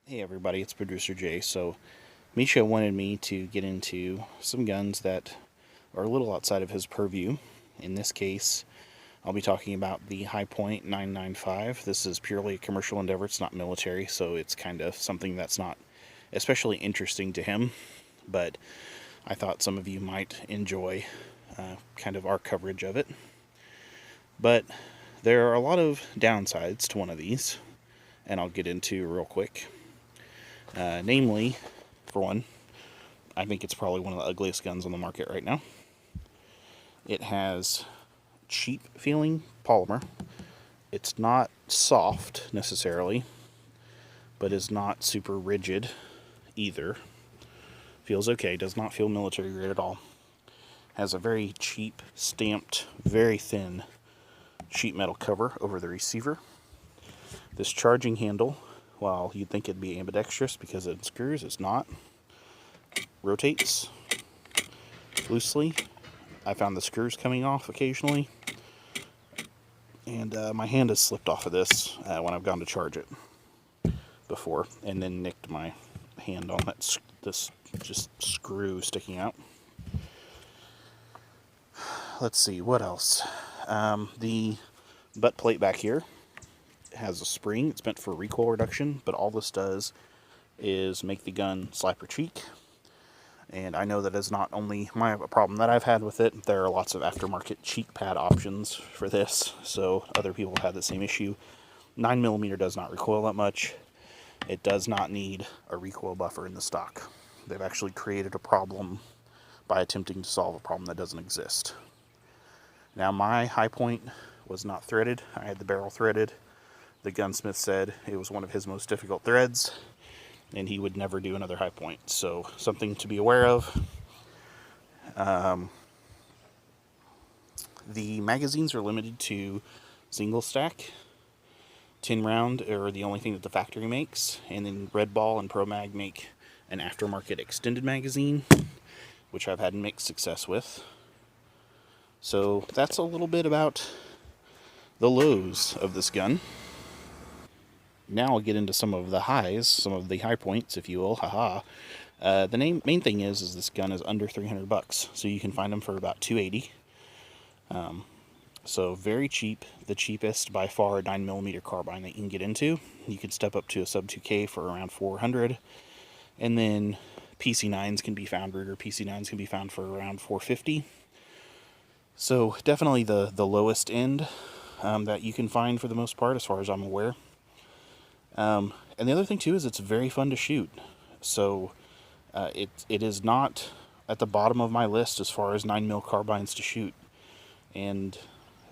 Hey everybody, it's Producer Jay. So Misha wanted me to get into some guns that are a little outside of his purview. In this case, I'll be talking about the High Point 995. This is purely a commercial endeavor, it's not military, so it's kind of something that's not especially interesting to him, but I thought some of you might enjoy kind of our coverage of it. But there are a lot of downsides to one of these, and I'll get into real quick. Namely, for one, I think it's probably one of the ugliest guns on the market right now. It has cheap feeling polymer. It's not soft necessarily, but is not super rigid either. Feels okay, does not feel military grade at all. Has a very cheap, stamped, very thin sheet metal cover over the receiver. This charging handle, while you'd think it'd be ambidextrous because it screws, it's not. Rotates loosely. I found the screws coming off occasionally, and my hand has slipped off of this when I've gone to charge it before, and then nicked my hand on this just screw sticking out. Let's see, what else? The butt plate back here has a spring. It's meant for recoil reduction, but all this does is make the gun slap your cheek. And I know that is not only a problem that I've had with it. There are lots of aftermarket cheek pad options for this, so other people have had the same issue. 9mm does not recoil that much. It does not need a recoil buffer in the stock. They've actually created a problem by attempting to solve a problem that doesn't exist. Now, my High Point was not threaded. I had the barrel threaded. The gunsmith said it was one of his most difficult threads, and he would never do another High Point. So something to be aware of. The magazines are limited to single stack. 10 round are the only thing that the factory makes, and then RedBall and ProMag make an aftermarket extended magazine, which I've had mixed success with. So that's a little bit about the lows of this gun. Now I'll get into some of the highs, some of the high points, if you will. Haha. The main thing is this gun is under $300, so you can find them for about $280. So very cheap, the cheapest by far 9mm carbine that you can get into. You can step up to a sub 2K for around $400, and then PC9s can be found, Ruger PC9s can be found for around $450. So definitely the lowest end that you can find for the most part, as far as I'm aware. And the other thing too is it's very fun to shoot. So it is not at the bottom of my list as far as 9mm carbines to shoot. And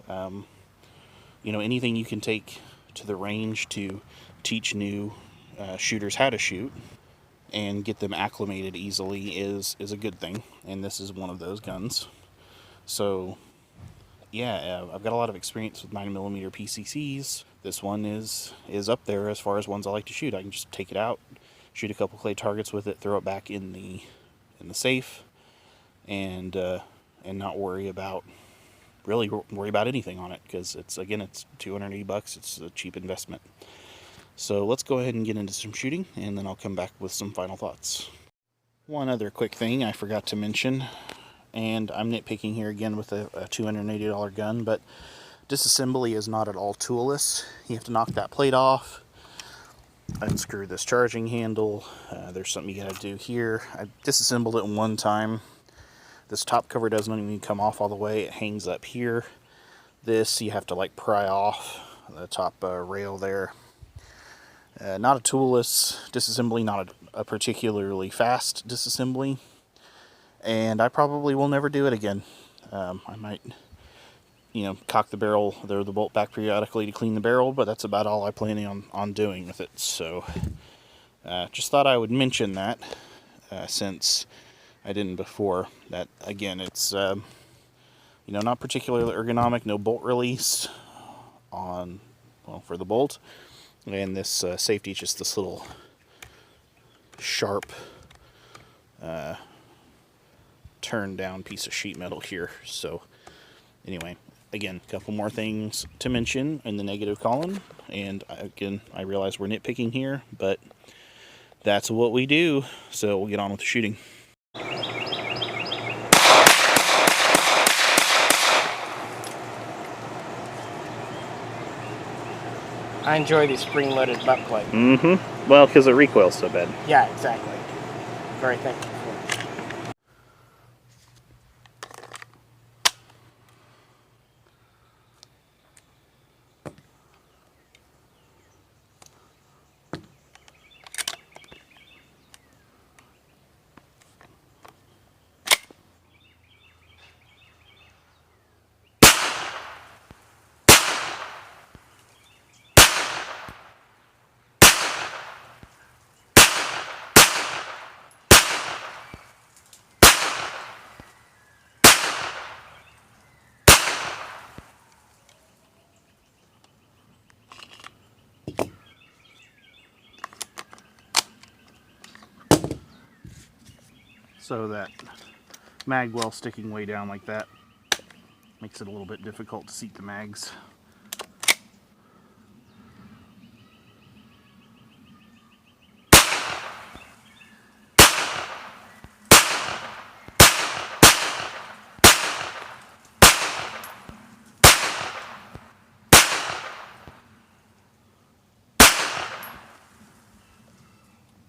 you know, anything you can take to the range to teach new shooters how to shoot and get them acclimated easily is a good thing. And this is one of those guns. So yeah, I've got a lot of experience with 9mm PCCs. This one is up there as far as ones I like to shoot. I can just take it out, shoot a couple clay targets with it, throw it back in the safe, and not worry about anything on it, because it's $280. It's a cheap investment. So let's go ahead and get into some shooting, and then I'll come back with some final thoughts. One other quick thing I forgot to mention, and I'm nitpicking here again with a $280 gun, but disassembly is not at all toolless. You have to knock that plate off, unscrew this charging handle. There's something you gotta do here. I disassembled it one time. This top cover doesn't even come off all the way. It hangs up here. This you have to like pry off the top rail there. Not a toolless disassembly, not a particularly fast disassembly, and I probably will never do it again. I might, cock the barrel, the bolt back periodically to clean the barrel, but that's about all I'm planning on doing with it. So just thought I would mention that since I didn't before. That again, it's not particularly ergonomic. No bolt release for the bolt, and this safety is just this little sharp turned down piece of sheet metal here. So anyway, again, a couple more things to mention in the negative column, and again, I realize we're nitpicking here, but that's what we do. So we'll get on with the shooting. I enjoy these spring-loaded butt plate. Mm-hmm. Well, because it recoils so bad. Yeah, exactly. Very thankful for it. So that mag well sticking way down like that makes it a little bit difficult to seat the mags.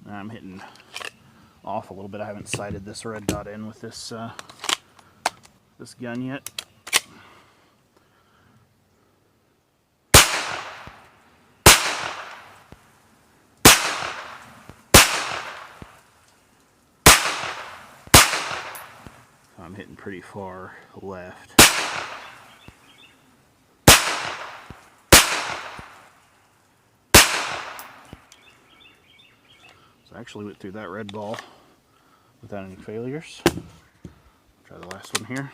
I'm hitting off a little bit. I haven't sighted this red dot in with this this gun yet. I'm hitting pretty far left. So I actually went through that red ball without any failures. Try the last one here.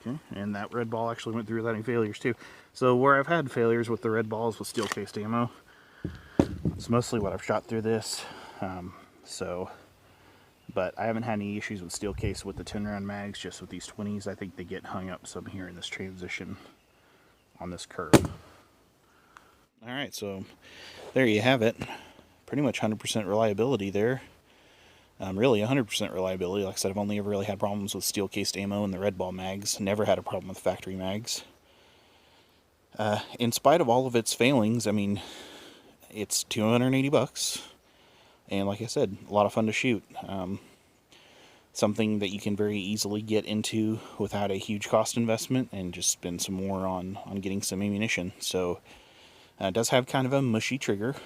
Okay, and that red ball actually went through without any failures too. So where I've had failures with the red balls with steel cased ammo, it's mostly what I've shot through this. But I haven't had any issues with steel case with the 10 round mags, just with these 20s. I think they get hung up some here in this transition on this curve. Alright, so there you have it. Pretty much 100% reliability there. Really 100% reliability. Like I said, I've only ever really had problems with steel cased ammo and the RedBall mags. Never had a problem with factory mags. In spite of all of its failings, I mean, it's 280 bucks. And like I said, a lot of fun to shoot. Something that you can very easily get into without a huge cost investment and just spend some more on getting some ammunition. So it does have kind of a mushy trigger,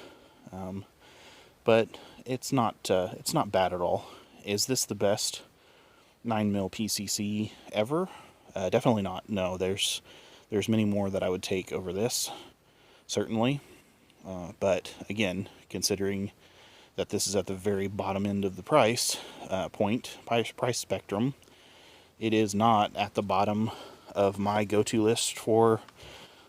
but it's not bad at all. Is this the best 9mm PCC ever? Definitely not. No, there's many more that I would take over this, certainly. But again, considering that this is at the very bottom end of the price spectrum, it is not at the bottom of my go-to list for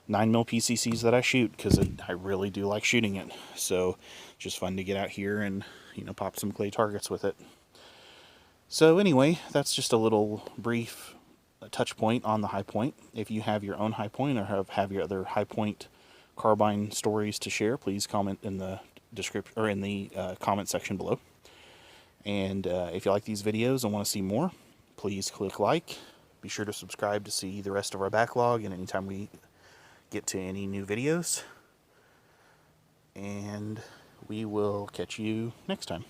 9mm PCCs that I shoot, because I really do like shooting it. So just fun to get out here and, you know, pop some clay targets with it. So anyway, that's just a little brief touch point on the high point. If you have your own high point or have your other high point carbine stories to share, please comment in the description or in the comment section below. And if you like these videos and want to see more, please click like. Be sure to subscribe to see the rest of our backlog and anytime we get to any new videos. And we will catch you next time.